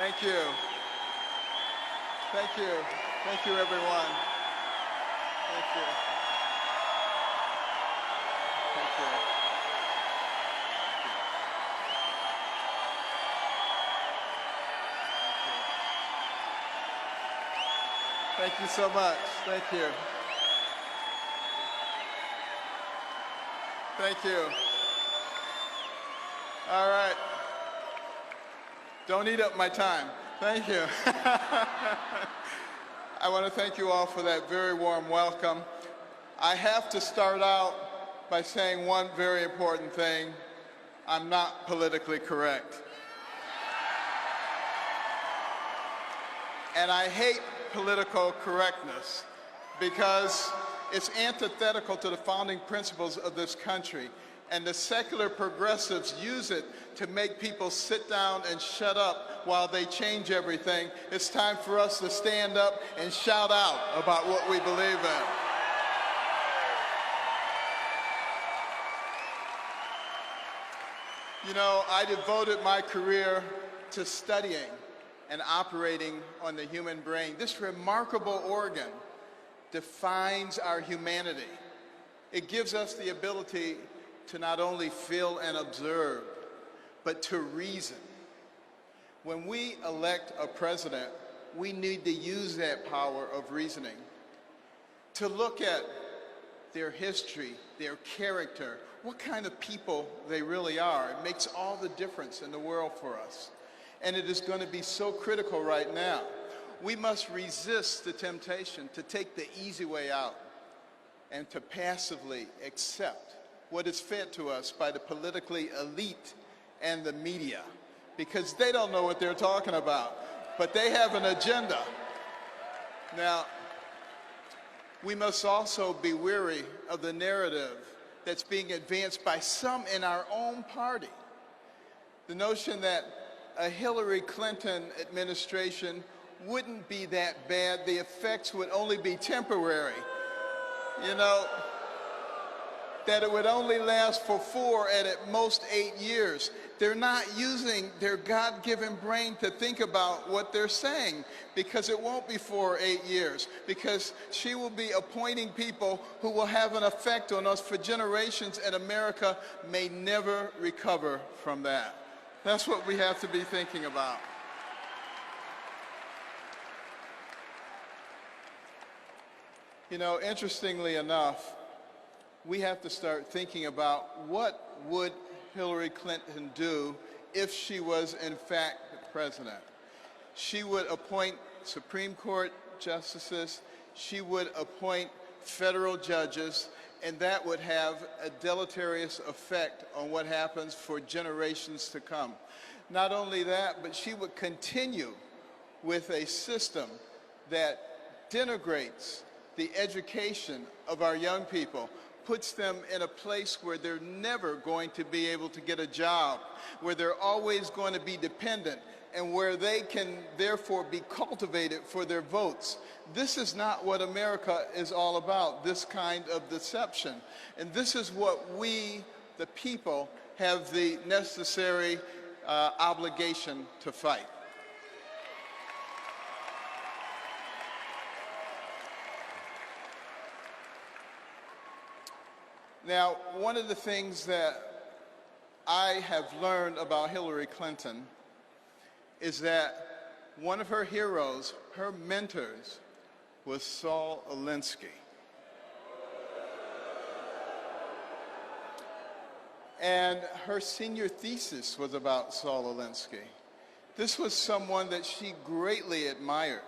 Thank you. Thank you. Thank you, everyone. Thank you. Thank you. Thank you so much. Thank you. Thank you. All right. Don't eat up my time. Thank you. I want to thank you all for that very warm welcome. I have to start out by saying one very important thing. I'm not politically correct. And I hate political correctness because it's antithetical to the founding principles of this country. And the secular progressives use it to make people sit down and shut up while they change everything. It's time for us to stand up and shout out about what we believe in. You know, I devoted my career to studying and operating on the human brain. This remarkable organ defines our humanity. It gives us the ability to not only feel and observe, but to reason. When we elect a president, we need to use that power of reasoning to look at their history, their character, what kind of people they really are. It makes all the difference in the world for us. And it is going to be so critical right now. We must resist the temptation to take the easy way out and to passively accept what is fed to us by the politically elite and the media, because they don't know what they're talking about, but they have an agenda. Now, we must also be weary of the narrative that's being advanced by some in our own party. The notion that a Hillary Clinton administration wouldn't be that bad, the effects would only be temporary. You know, that it would only last for 4 and at most 8 years. They're not using their God-given brain to think about what they're saying, because it won't be 4 or 8 years, because she will be appointing people who will have an effect on us for generations, and America may never recover from that. That's what we have to be thinking about. You know, interestingly enough, we have to start thinking about what would Hillary Clinton do if she was in fact the president. She would appoint Supreme Court justices, she would appoint federal judges, and that would have a deleterious effect on what happens for generations to come. Not only that, but she would continue with a system that denigrates the education of our young people, puts them in a place where they're never going to be able to get a job, where they're always going to be dependent, and where they can therefore be cultivated for their votes. This is not what America is all about, this kind of deception. And this is what we, the people, have the necessary obligation to fight. Now, one of the things that I have learned about Hillary Clinton is that one of her heroes, her mentors, was Saul Alinsky. And her senior thesis was about Saul Alinsky. This was someone that she greatly admired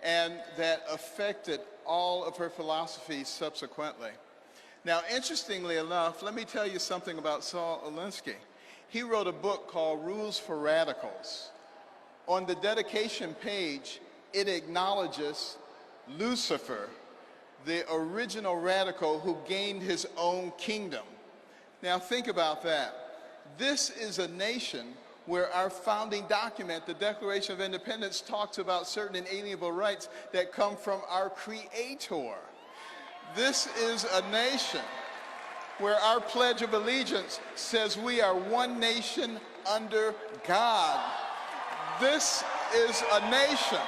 and that affected all of her philosophies subsequently. Now, interestingly enough, let me tell you something about Saul Alinsky. He wrote a book called Rules for Radicals. On the dedication page, it acknowledges Lucifer, the original radical who gained his own kingdom. Now, think about that. This is a nation where our founding document, the Declaration of Independence, talks about certain inalienable rights that come from our Creator. This is a nation where our Pledge of Allegiance says we are one nation under God. This is a nation.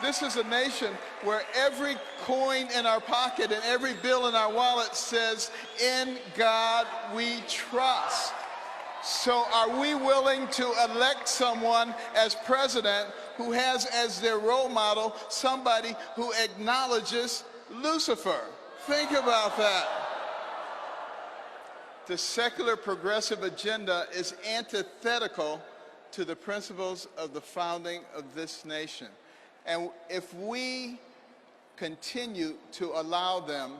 This is a nation where every coin in our pocket and every bill in our wallet says, "In God we trust." So are we willing to elect someone as president who has as their role model somebody who acknowledges Lucifer? Think about that. The secular progressive agenda is antithetical to the principles of the founding of this nation. And if we continue to allow them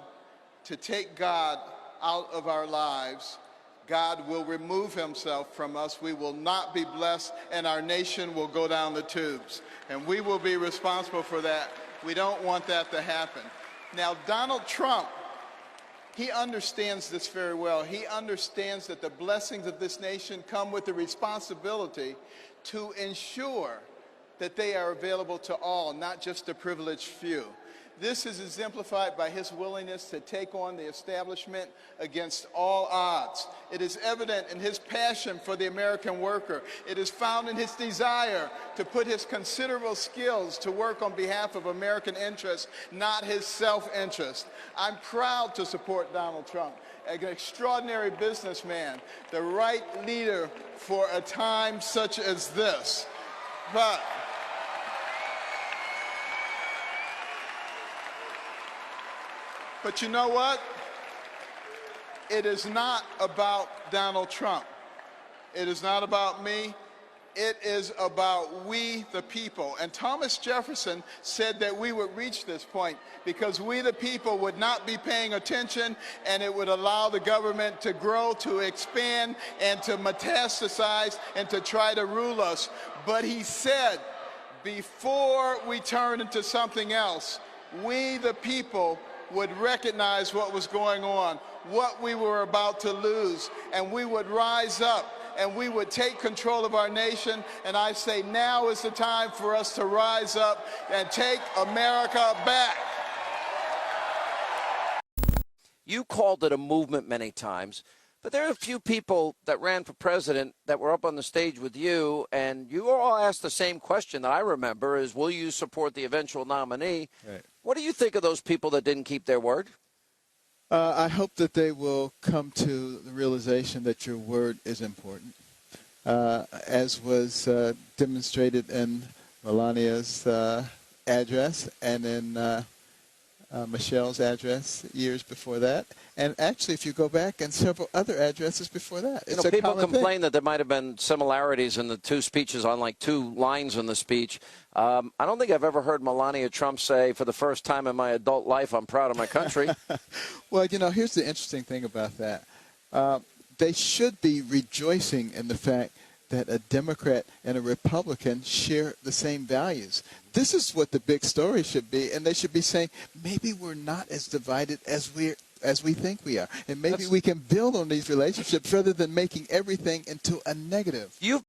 to take God out of our lives, God will remove himself from us. We will not be blessed, and our nation will go down the tubes. And we will be responsible for that. We don't want that to happen. Now, Donald Trump, he understands this very well. He understands that the blessings of this nation come with the responsibility to ensure that they are available to all, not just the privileged few. This is exemplified by his willingness to take on the establishment against all odds. It is evident in his passion for the American worker. It is found in his desire to put his considerable skills to work on behalf of American interests, not his self-interest. I'm proud to support Donald Trump, an extraordinary businessman, the right leader for a time such as this. But you know what? It is not about Donald Trump. It is not about me. It is about we, the people. And Thomas Jefferson said that we would reach this point because we, the people, would not be paying attention, and it would allow the government to grow, to expand, and to metastasize, and to try to rule us. But he said, before we turn into something else, we, the people, would recognize what was going on, what we were about to lose, and we would rise up and we would take control of our nation. And I say now is the time for us to rise up and take America back. You called it a movement many times, but there are a few people that ran for president that were up on the stage with you, and you all asked the same question that I remember is, will you support the eventual nominee? Right. What do you think of those people that didn't keep their word? I hope that they will come to the realization that your word is important, as was demonstrated in Melania's address and in Michelle's address years before that. And actually, if you go back, and several other addresses before that. You know, people complain that there might have been similarities in the two speeches on like two lines in the speech. I don't think I've ever heard Melania Trump say, for the first time in my adult life, I'm proud of my country. Well, you know, here's the interesting thing about that. They should be rejoicing in the fact that a Democrat and a Republican share the same values. This is what the big story should be, and they should be saying, maybe we're not as divided as we think we are, and maybe we can build on these relationships rather than making everything into a negative. You've